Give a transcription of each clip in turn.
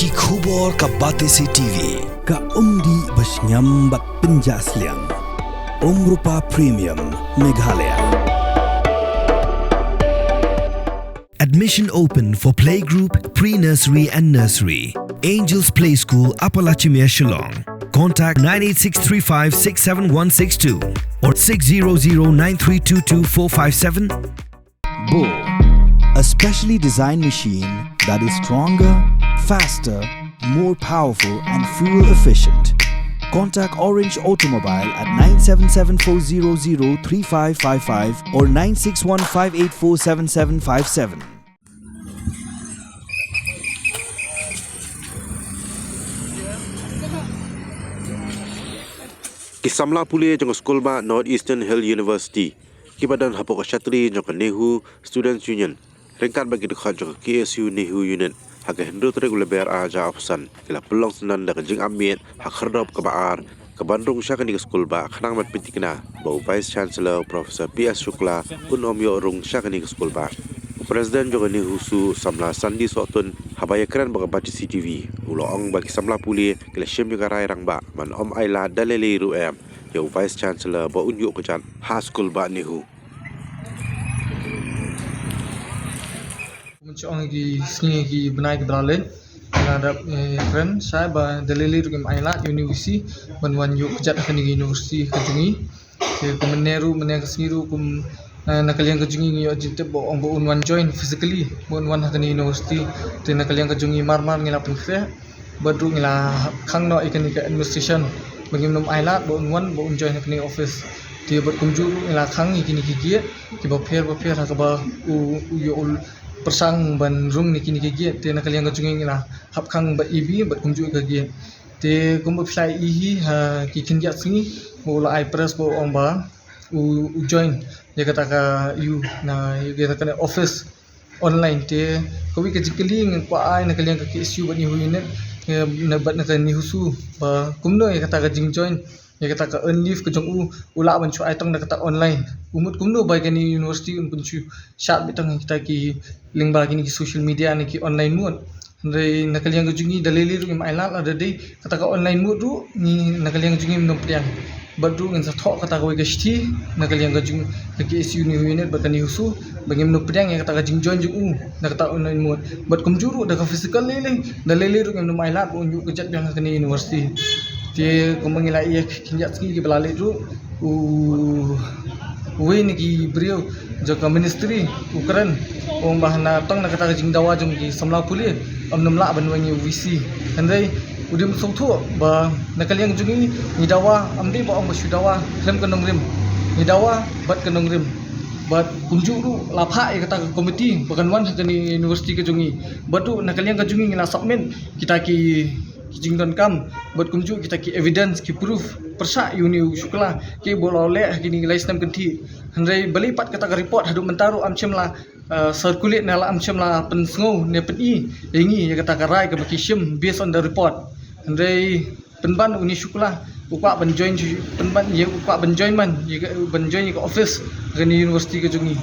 Ki khubor ka Batesi TV. Ka umdi basnyambak penjasliang. Rupa Premium Meghalaya. Admission open for playgroup, pre-nursery and nursery. Angels Play School, Upper Lachimia, Shillong. Contact 98635 67162 or 6009322 Bull, a specially designed machine that is stronger, faster, more powerful and fuel efficient. Contact Orange Automobile at 977-400-3555 or 961-584-7757. Kisamla puli jong skol ba Northeastern Hill University. Kibadan hapok asyatri jong Nehu Students Union. Ringkat bagi dekat jong KSU Nehu Unit. Hak hendro tere gula bayar aja afsan. Kila pelong senan dak jing amit hak herdop ke baar. Ke Bandung syaka ni skol ba khanang mat pitikna. Bau Vice Chancellor Professor PS Shukla pun om yo rung syaka ni skol ba. Presiden jong Nehu Su Samla Sandi Sotun habaya keren bagi Batesi TV. Uloong bagi Samla puli kila syem juga rai rang ba. Man om Aila dalele ru em. Yo Vice Chancellor ba unjuk kejan ha skol ba Nehu. Mencoba lagi sini lagi benaik beralih terhadap keren saya bah dalili rukim ailat universiti bantuan yuk kejat akan universiti kejungi kemeneru menang keseniru kum nakalian kejungi yuk jitep boong unwan join physically unwan akan universiti dan nakalian kejungi marmar ngila pengkeh badu ngila kang no ikan administration bagi minum ailat unwan join akan office dia berkunjung ngila kang ikini gigiat kiba pair hakaba u persang ban room ni kini kegiat te nak kalian kajungi lah hap kang ba ibi bat kunju kegiat te kumbu plai ihi ha kikin giat sini bola ai press bo omba u join dia kata ka you na dia kata office online te kowi kejikeli ngan pa ai nak kalian ke KSU bat ni huine na bat nak ni husu ba kumno dia kata ka jing join dia kata ka earn leave ke jong ula ban chu ai tong nak kata online umut kumno bai kan university un punchu shat bitang kita ki link ba kini social media ni ki online mode ndai nakalian kejungi dalili ru mai lal ada dei kata ka online mode ru ni nakalian kejungi minum priang badu ngan sa thok kata ka wegesti nakalian kejung ke KSU ni unit ba kan husu bagi minum priang yang kata ka jing join jung nak kata online mode bat kumjuru da ka physical lele dalili ru minum mai lal unjuk kejat yang kan university dia kumangila ia kinjat ski belale tu we ni ki beliau jaga ministry Ukraine orang bahana tong nak kata jing dawa jong ki samla puli amnam la banwangi VC andai udim sotho ba nakaliang jungi ni dawa amdi ba om dawa rem kanong rim ni dawa bat kanong rim bat kunju ru lapha e kata komiti bakan wan hakani university ke jungi batu nakaliang ka jungi ngila submit kita ki jing don kam buat kunju kita ki evidence ki proof persa uni Shukla ki bolole kini lai senam kenti handai bali pat kata ka report hadu mentaru amchem la circulate nala amchem la pensngo ne peni ingi ya kata ka rai ka bakishim based on the report handai penban uni Shukla ukwa ban join penban ye ukwa ban join man ye ban join ke office ke university ke jungi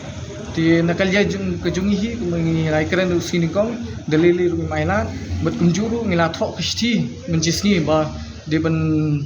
ti nakalya kejungi hi kumengi rai keren sini kong dalili ru mainan bet kunjuru ngila thok kesti menjisni ba de ban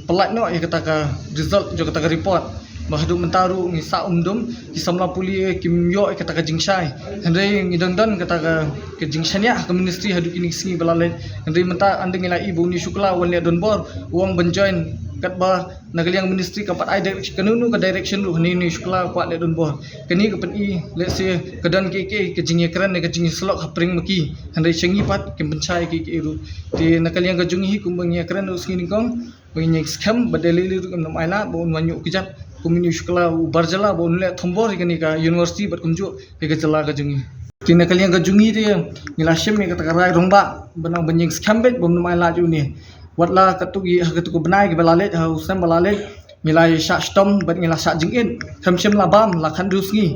pelat no ya kata ka result jo kata ka report bahdu mentaru ngi sa umdum ki samla puli kim yo kata ka jingshai handai ngidang dan kata ka ke jingshania ke ministry hadu kini singi balale handai menta andeng ngila ibu ni Shukla wan le don bor uang ban join kat ba nagaliang ministry kapat ai direction kanunu ka direction ru ni Shukla kwat le don bor kani ka pen let's say kedan ke jingi kran ne ke jingi slok hapring maki handai chengi pat kim penchai ke ru ti nakaliang ka jungi hi kumbangi kran ru singi kong bangi scam badalili ru kam aila bon wanyu kijat kumini Shukla barjala bon le thombor kani ka university bat kumju ke jala ka jungi ti nakaliang ka jungi dia ngila shem ne kata rai rongba banang banjing scam bet bom aila ju ni watla katugi katuku benai ke balalet usam balalet milai syak stom bat ngila syak jingin kamsem labam la khandusngi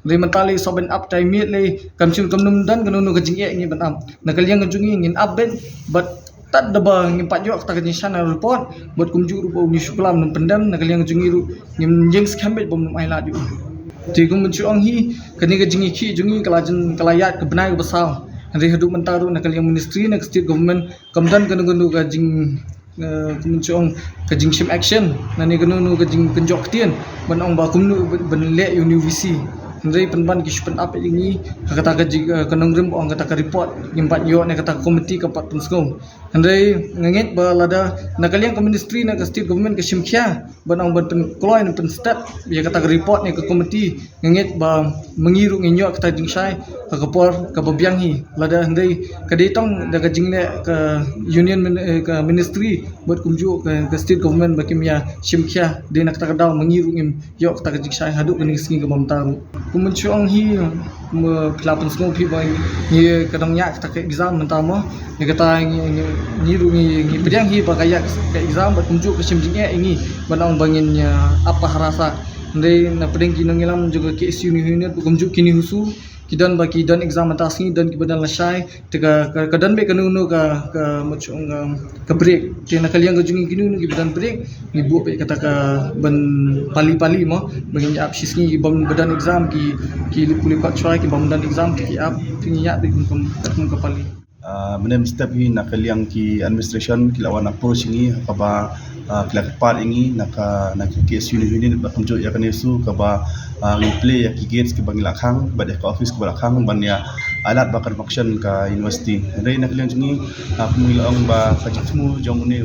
le mentali soben up time le kamsem kamnum dan kanunu ke jingye ni banam nakaliang kejungi ngin up ben bat tad deba ngimpat jok ta kenisana report buat kumju rupa uni Shukla menum pendam nakaliang kejungi ru ngim jeng skambet bom ailat ju ti kum mencuang hi kani ke jingi ki jungi kalajen kalayat ke benai besar Hari haduk mentaru nak kalian ministry nak state government kamdan kanu ka jing kemuncung ka jing shim action nani kanu ka jing penjok tian ban ong ba kumnu ban le university Henry penban ki shupen up ini kata ka jing kanong rim ong kata ka report ngimpat yo ne kata komiti ka pat penskom Henry ngengit ba lada nak kalian ka ministry nak state government ka shim kya ban ong ban pen kloy pen stat ya kata ka report ne ka komiti ngengit ba mengiru nginyo kata jing shai ka kapor ka babyang hi lada Henry ka ditong da ka jing ne ka union ka ministry buat kumju ka state government bakimya shim kya de nak kata ka daw mengiru ngim yo kata ka jing shai haduk ni singi ka mamtaru kumunchuang hi kelapan semua pi bang ni kadang yak kata exam mentama ni kata ni rungi ni pedang hi bakayak ke exam buat kumju ke simjing ini banang banginnya apa rasa ndai na pedang kinang ilam juga ke SU unit kumju kini husu kidan baki dan exam atas ni dan kibadan lasai tega kadan be kanu ka macung ka break kena kalian gajung kini nu kibadan break ni buat be kata ka ban pali mo bagi ap sisni bam badan exam ki lipat try ki bam dan exam ki ap tingnya be kum ka pali menem step hi nak kalian ki administration ki lawan approach ni kaba kila kepat ini nak KSU ni bakumjo ya kanesu kaba play ya ki gates ki bangila khang bade ka office ki balakhang banya alat bakar function ka university rei nak kalian ni pemila ong ba kajitmu jong ne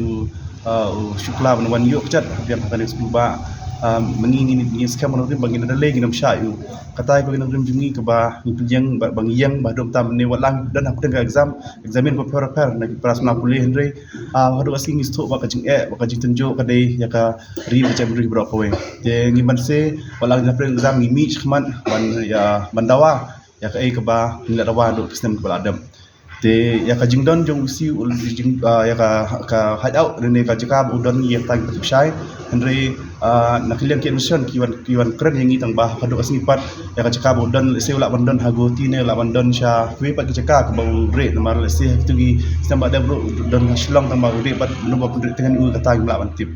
shukla ban wan yok chat biar kanesu ba mengingi scam orang bangin ada lagi nam syayu katai bangin nam jungi ke ba yang bang yang badom tam ne walang dan aku dengan examin per nak prasna pulih Henry hadu asing isto ba kajing tunjuk kadai ya ka ri macam ri bro kowe je ngi ban se walang exam ngi mi khman ban ya bandawa ya ka ke ba nila dawa do sistem ke adam te ya ka jingdon jong usi ya ka hideout ne ka jikab udon ye tang petushai Henry nakilian ki mission kiwan keren yang itang bah kadu asipat ya ka jikab udon se ula bandon hago tine ula bandon sha kwe pat ki jaka ka bau re namar se tu gi samba da bro don shlong tang bau re pat no ba dengan u ka tang la bantip